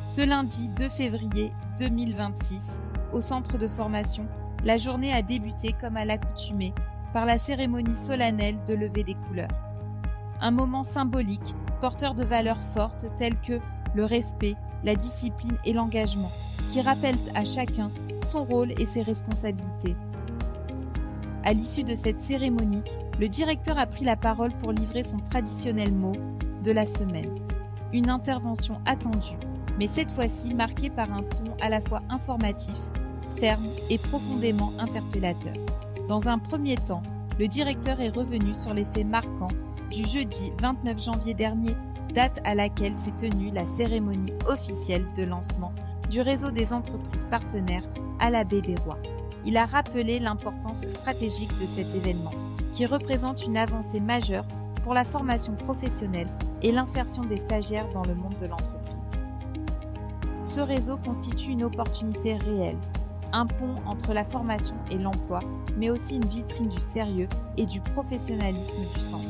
Ce lundi 2 février 2026, au centre de formation, la journée a débuté comme à l'accoutumée par la cérémonie solennelle de levée des couleurs. Un moment symbolique, porteur de valeurs fortes telles que le respect, la discipline et l'engagement, qui rappellent à chacun son rôle et ses responsabilités. À l'issue de cette cérémonie, le directeur a pris la parole pour livrer son traditionnel mot de la semaine. Une intervention attendue, mais cette fois-ci marquée par un ton à la fois informatif, ferme et profondément interpellateur. Dans un premier temps, le directeur est revenu sur les faits marquants du jeudi 29 janvier dernier, date à laquelle s'est tenue la cérémonie officielle de lancement du réseau des entreprises partenaires à la Baie des Rois. Il a rappelé l'importance stratégique de cet événement, qui représente une avancée majeure pour la formation professionnelle et l'insertion des stagiaires dans le monde de l'entreprise. Ce réseau constitue une opportunité réelle, un pont entre la formation et l'emploi, mais aussi une vitrine du sérieux et du professionnalisme du centre.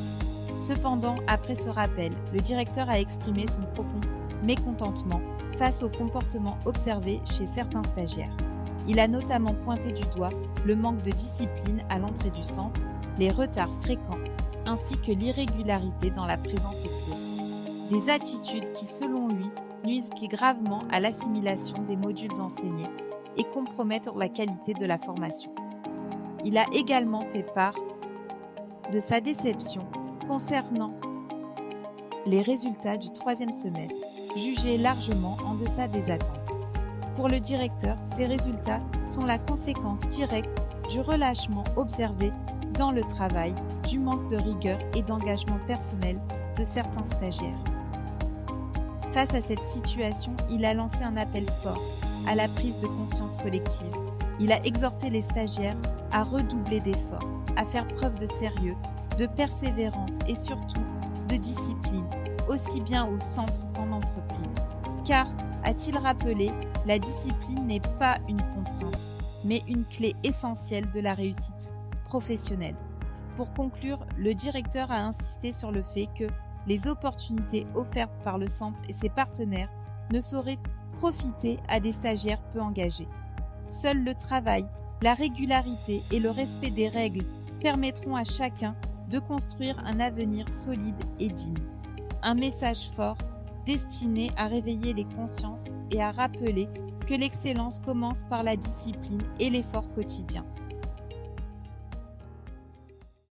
Cependant, après ce rappel, le directeur a exprimé son profond mécontentement face aux comportements observés chez certains stagiaires. Il a notamment pointé du doigt le manque de discipline à l'entrée du centre, les retards fréquents, ainsi que l'irrégularité dans la présence au cours. Des attitudes qui, selon lui, nuisent gravement à l'assimilation des modules enseignés et compromettent la qualité de la formation. Il a également fait part de sa déception concernant les résultats du 3e semestre, jugés largement en deçà des attentes. Pour le directeur, ces résultats sont la conséquence directe du relâchement observé dans le travail, du manque de rigueur et d'engagement personnel de certains stagiaires. Face à cette situation, il a lancé un appel fort à la prise de conscience collective. Il a exhorté les stagiaires à redoubler d'efforts, à faire preuve de sérieux, de persévérance et surtout de discipline, aussi bien au centre qu'en entreprise. Car, a-t-il rappelé, la discipline n'est pas une contrainte, mais une clé essentielle de la réussite professionnelle. Pour conclure, le directeur a insisté sur le fait que les opportunités offertes par le centre et ses partenaires ne sauraient profiter à des stagiaires peu engagés. Seul le travail, la régularité et le respect des règles permettront à chacun de construire un avenir solide et digne. Un message fort destiné à réveiller les consciences et à rappeler que l'excellence commence par la discipline et l'effort quotidien.